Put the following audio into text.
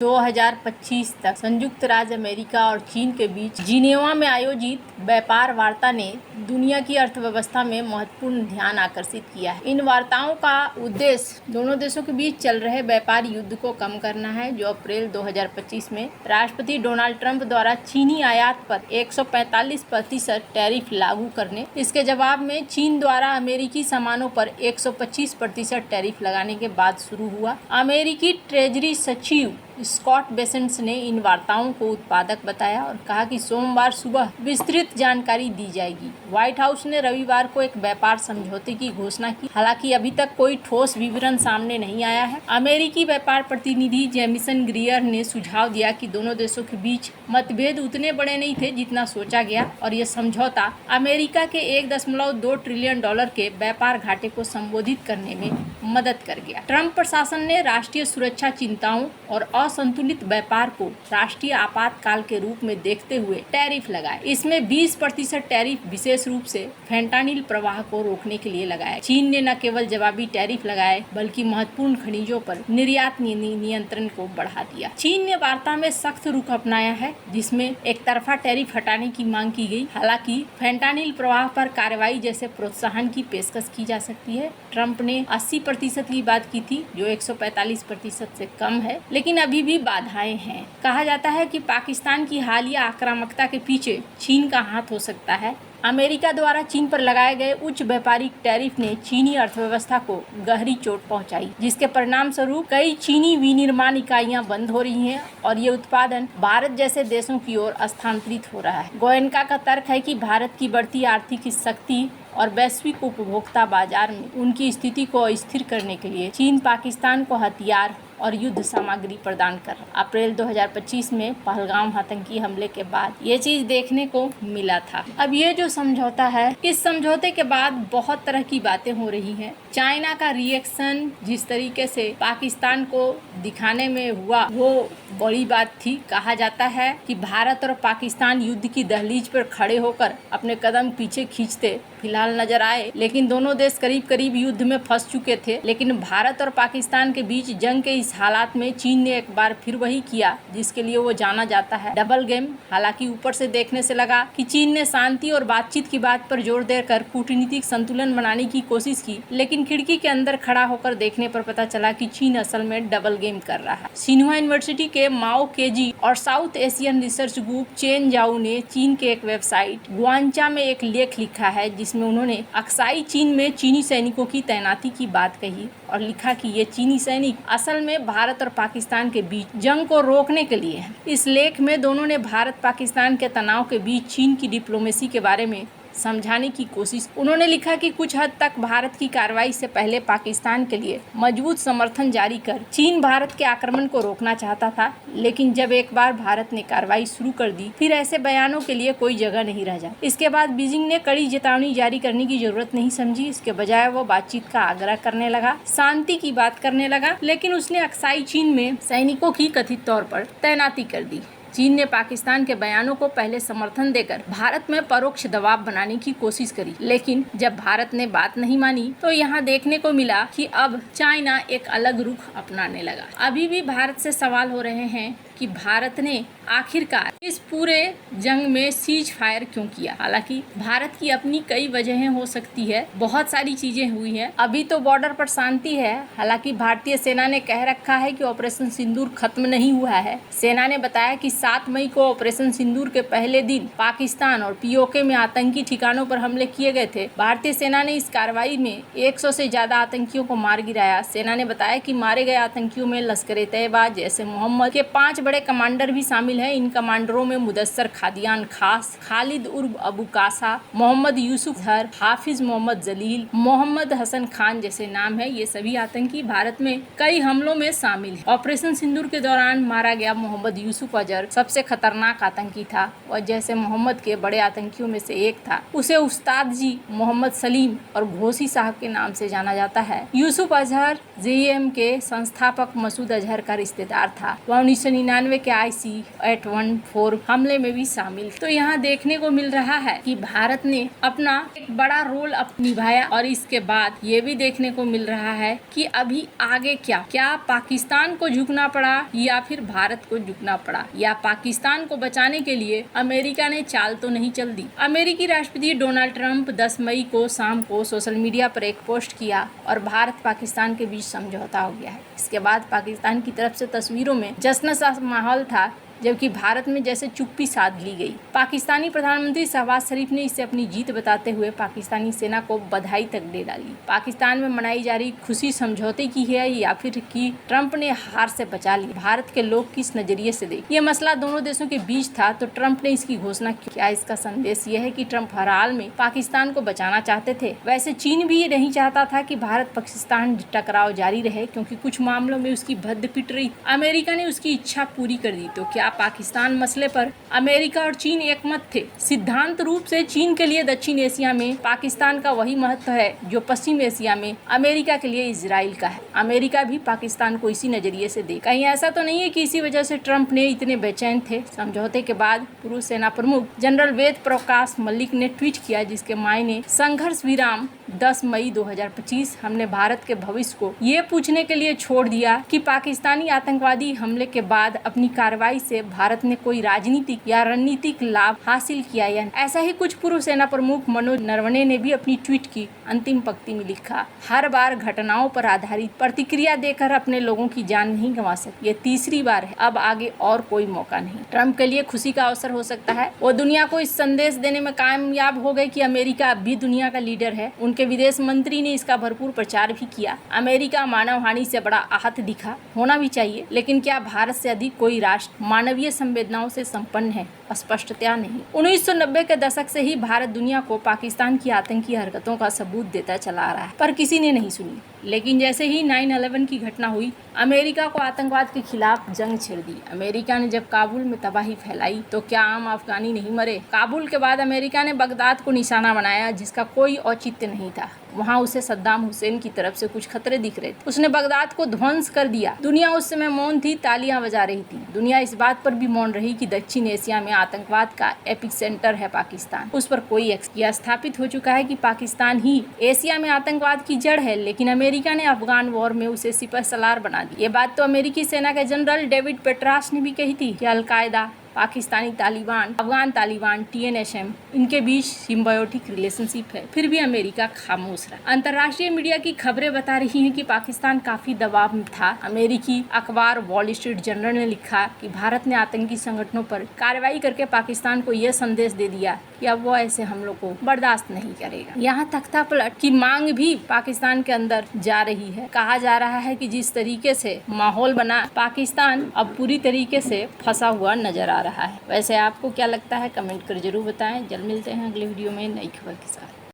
2025 तक संयुक्त राज्य अमेरिका और चीन के बीच जिनेवा में आयोजित व्यापार वार्ता ने दुनिया की अर्थव्यवस्था में महत्वपूर्ण ध्यान आकर्षित किया है। इन वार्ताओं का उद्देश्य दोनों देशों के बीच चल रहे व्यापार युद्ध को कम करना है, जो अप्रैल 2025 में राष्ट्रपति डोनाल्ड ट्रंप द्वारा चीनी आयात पर 145% टैरिफ लागू करने, इसके जवाब में चीन द्वारा अमेरिकी सामानों पर 125% टैरिफ लगाने के बाद शुरू हुआ। अमेरिकी ट्रेजरी सचिव स्कॉट बेसेंट ने इन वार्ताओं को उत्पादक बताया और कहा कि सोमवार सुबह विस्तृत जानकारी दी जाएगी। व्हाइट हाउस ने रविवार को एक व्यापार समझौते की घोषणा की, हालांकि अभी तक कोई ठोस विवरण सामने नहीं आया है। अमेरिकी व्यापार प्रतिनिधि जेमिसन ग्रियर ने सुझाव दिया कि दोनों देशों के बीच मतभेद उतने बड़े नहीं थे जितना सोचा गया और यह समझौता अमेरिका के $1.2 ट्रिलियन के व्यापार घाटे को संबोधित करने में मदद कर गया। ट्रंप प्रशासन ने राष्ट्रीय सुरक्षा चिंताओं और असंतुलित व्यापार को राष्ट्रीय आपातकाल के रूप में देखते हुए टैरिफ लगाए। इसमें 20% टैरिफ विशेष रूप से फेंटानिल प्रवाह को रोकने के लिए लगाए। चीन ने न केवल जवाबी टैरिफ लगाए बल्कि महत्वपूर्ण खनिजों पर निर्यात नियंत्रण को बढ़ा दिया। चीन ने वार्ता में सख्त रुख अपनाया है, जिसमें एक तरफा टैरिफ हटाने की मांग की गई। हालांकि फेंटानिल प्रवाह पर कार्रवाई जैसे प्रोत्साहन की पेशकश की जा सकती है। ट्रंप ने 80% की बात की थी, जो 145% से कम है, लेकिन अभी भी बाधाएं हैं। कहा जाता है कि पाकिस्तान की हालिया आक्रामकता के पीछे चीन का हाथ हो सकता है। अमेरिका द्वारा चीन पर लगाए गए उच्च व्यापारिक टैरिफ ने चीनी अर्थव्यवस्था को गहरी चोट पहुंचाई, जिसके परिणाम स्वरूप कई चीनी विनिर्माण इकाइयां बंद हो रही हैं और ये उत्पादन भारत जैसे देशों की ओर स्थानांतरित हो रहा है। गोयनका का तर्क है कि भारत की बढ़ती आर्थिक शक्ति और वैश्विक उपभोक्ता बाजार में उनकी स्थिति को अस्थिर करने के लिए चीन पाकिस्तान को हथियार और युद्ध सामग्री प्रदान कर रहा। अप्रैल 2025 में पहलगाम आतंकी हमले के बाद ये चीज देखने को मिला था। अब ये जो समझौता है, इस समझौते के बाद बहुत तरह की बातें हो रही हैं। चाइना का रिएक्शन जिस तरीके से पाकिस्तान को दिखाने में हुआ, वो बड़ी बात थी। कहा जाता है कि भारत और पाकिस्तान युद्ध की दहलीज पर खड़े होकर अपने कदम पीछे खींचते फिलहाल नजर आए, लेकिन दोनों देश करीब करीब युद्ध में फंस चुके थे। लेकिन भारत और पाकिस्तान के बीच जंग के इस हालात में चीन ने एक बार फिर वही किया जिसके लिए वो जाना जाता है, डबल गेम। हालांकि ऊपर से देखने से लगा कि चीन ने शांति और बातचीत की बात पर जोर देकर कूटनीतिक संतुलन बनाने की कोशिश की, लेकिन खिड़की के अंदर खड़ा होकर देखने पर पता चला कि चीन असल में डबल गेम कर रहा है। सिन्हुआ यूनिवर्सिटी के माओ केजी और south Asian research group chain जाऊ ने चीन के एक वेबसाइट ग्वांचा में एक लेख लिखा है, जिसमें उन्होंने अक्साई चीन में चीनी सैनिकों की तैनाती की बात कही और लिखा कि ये चीनी सैनिक असल में भारत और पाकिस्तान के बीच जंग को रोकने के लिए है। इस लेख में दोनों ने भारत पाकिस्तान के तनाव के बीच चीन की डिप्लोमेसी के बारे में समझाने की कोशिश। उन्होंने लिखा कि कुछ हद तक भारत की कार्रवाई से पहले पाकिस्तान के लिए मजबूत समर्थन जारी कर चीन भारत के आक्रमण को रोकना चाहता था, लेकिन जब एक बार भारत ने कार्रवाई शुरू कर दी, फिर ऐसे बयानों के लिए कोई जगह नहीं रह जाती। इसके बाद बीजिंग ने कड़ी चेतावनी जारी करने की जरूरत नहीं समझी। इसके बजाय वो बातचीत का आग्रह करने लगा, शांति की बात करने लगा, लेकिन उसने अक्साई चीन में सैनिकों की कथित तौर पर तैनाती कर दी। चीन ने पाकिस्तान के बयानों को पहले समर्थन देकर भारत में परोक्ष दबाव बनाने की कोशिश करी, लेकिन जब भारत ने बात नहीं मानी तो यहाँ देखने को मिला कि अब चाइना एक अलग रुख अपनाने लगा। अभी भी भारत से सवाल हो रहे हैं कि भारत ने आखिरकार इस पूरे जंग में सीज फायर क्यों किया। हालांकि भारत की अपनी कई वजहें हो सकती है, बहुत सारी चीजें हुई हैं। अभी तो बॉर्डर पर शांति है। हालांकि भारतीय सेना ने कह रखा है कि ऑपरेशन सिंदूर खत्म नहीं हुआ है। सेना ने बताया कि 7 मई को ऑपरेशन सिंदूर के पहले दिन पाकिस्तान और पीओके में आतंकी ठिकानों पर हमले किए गए थे। भारतीय सेना ने इस कार्रवाई में 100 से ज्यादा आतंकियों को मार गिराया। सेना ने बताया कि मारे गए आतंकियों में लश्कर ए तैयबा, जैश ए मोहम्मद के 5 बड़े कमांडर भी शामिल हैं। इन कमांडरों में मुदस्सर खादियान खास, खालिद उर्फ अबू कासा, मोहम्मद यूसुफ जहर, हाफिज मोहम्मद जलील, मोहम्मद हसन खान जैसे नाम है। ये सभी आतंकी भारत में कई हमलों में शामिल हैं। ऑपरेशन सिंदूर के दौरान मारा गया मोहम्मद यूसुफ अजहर सबसे खतरनाक आतंकी था और जैसे मोहम्मद के बड़े आतंकियों में से एक था। उसे उस्ताद जी मोहम्मद सलीम और घोसी साहब के नाम से जाना जाता है। यूसुफ अजहर JEM के संस्थापक मसूद अजहर का रिश्तेदार था। वह 1999 के IC-814 हमले में भी शामिल। तो यहाँ देखने को मिल रहा है कि भारत ने अपना एक बड़ा रोल निभाया और इसके बाद ये भी देखने को मिल रहा है कि अभी आगे क्या पाकिस्तान को झुकना पड़ा या फिर भारत को झुकना पड़ा, या पाकिस्तान को बचाने के लिए अमेरिका ने चाल तो नहीं चल दी। अमेरिकी राष्ट्रपति डोनाल्ड ट्रंप 10 मई को शाम को सोशल मीडिया पर एक पोस्ट किया और भारत पाकिस्तान के बीच समझौता हो गया है। इसके बाद पाकिस्तान की तरफ से तस्वीरों में जश्न सा माहौल था, जबकि भारत में जैसे चुप्पी साध ली गई। पाकिस्तानी प्रधानमंत्री शहबाज शरीफ ने इसे अपनी जीत बताते हुए पाकिस्तानी सेना को बधाई तक दे डाली। पाकिस्तान में मनाई जा रही खुशी समझौते की है या फिर कि ट्रंप ने हार से बचा ली, भारत के लोग किस नजरिए से देख। ये मसला दोनों देशों के बीच था तो ट्रंप ने इसकी घोषणा की। क्या इसका संदेश यह है कि ट्रंप हर हाल में पाकिस्तान को बचाना चाहते थे? वैसे चीन भी ये नहीं चाहता था कि भारत पाकिस्तान टकराव जारी रहे, क्योंकि कुछ मामलों में उसकी भद्द पिट रही। अमेरिका ने उसकी इच्छा पूरी कर दी। तो क्या पाकिस्तान मसले पर अमेरिका और चीन एकमत थे? सिद्धांत रूप से चीन के लिए दक्षिण एशिया में पाकिस्तान का वही महत्व है जो पश्चिम एशिया में अमेरिका के लिए इजराइल का है। अमेरिका भी पाकिस्तान को इसी नजरिए से देख। कहीं ऐसा तो नहीं है कि इसी वजह से ट्रंप ने इतने बेचैन थे? समझौते के बाद पूर्व सेना प्रमुख जनरल वेद प्रकाश मलिक ने ट्वीट किया, जिसके मायने संघर्ष विराम 10 मई 2025। हमने भारत के भविष्य को ये पूछने के लिए छोड़ दिया कि पाकिस्तानी आतंकवादी हमले के बाद अपनी कार्रवाई से भारत ने कोई राजनीतिक या रणनीतिक लाभ हासिल किया या नहीं। ऐसा ही कुछ पूर्व सेना प्रमुख मनोज नरवणे ने भी अपनी ट्वीट की अंतिम पंक्ति में लिखा, हर बार घटनाओं पर आधारित प्रतिक्रिया देकर अपने लोगों की जान नहीं गंवा सकते। ये तीसरी बार है, अब आगे और कोई मौका नहीं। ट्रंप के लिए खुशी का अवसर हो सकता है। वो दुनिया को इस संदेश देने में कामयाब हो गए कि अमेरिका अब भी दुनिया का लीडर है। उनके विदेश मंत्री ने इसका भरपूर प्रचार भी किया। अमेरिका मानव हानि से बड़ा आहत दिखा, होना भी चाहिए, लेकिन क्या भारत से अधिक कोई राष्ट्र मानवीय संवेदनाओं से संपन्न है? स्पष्टतया नहीं। 1990 के दशक से ही भारत दुनिया को पाकिस्तान की आतंकी हरकतों का सबूत देता चला आ रहा है, पर किसी ने नहीं सुनी। लेकिन जैसे ही 9/11 की घटना हुई, अमेरिका को आतंकवाद के खिलाफ जंग छेड़ दी। अमेरिका ने जब काबुल में तबाही फैलाई तो क्या आम अफगानी नहीं मरे? काबुल के बाद अमेरिका ने बगदाद को निशाना बनाया, जिसका कोई औचित्य नहीं था। वहाँ उसे सद्दाम हुसैन की तरफ से कुछ खतरे दिख रहे थे। उसने बगदाद को ध्वंस कर दिया। दुनिया उस समय मौन थी, तालियां बजा रही थी। दुनिया इस बात पर भी मौन रही कि दक्षिण एशिया में आतंकवाद का एपिक सेंटर है पाकिस्तान। उस पर कोई यह स्थापित हो चुका है कि पाकिस्तान ही एशिया में आतंकवाद की जड़ है, लेकिन अमेरिका ने अफगान वॉर में उसे सिपहसालार बना दिया। ये बात तो अमेरिकी सेना के जनरल डेविड पेट्रास ने भी कही थी कि अलकायदा, पाकिस्तानी तालिबान, अफगान तालिबान, TNSM, इनके बीच सिम्बायोटिक रिलेशनशिप है। फिर भी अमेरिका खामोश रहा। अंतर्राष्ट्रीय मीडिया की खबरें बता रही हैं कि पाकिस्तान काफी दबाव में था। अमेरिकी अखबार वॉल स्ट्रीट जर्नल ने लिखा कि भारत ने आतंकी संगठनों पर कार्रवाई करके पाकिस्तान को यह संदेश दे दिया कि अब वो ऐसे हमलों को बर्दाश्त नहीं करेगा। यहाँ तख्ता पलट की मांग भी पाकिस्तान के अंदर जा रही है। कहा जा रहा है कि जिस तरीके से माहौल बना, पाकिस्तान अब पूरी तरीके से फंसा हुआ नजर आ रहा है। वैसे आपको क्या लगता है? कमेंट कर जरूर बताएं। जल्द मिलते हैं अगले वीडियो में नई खबर के साथ।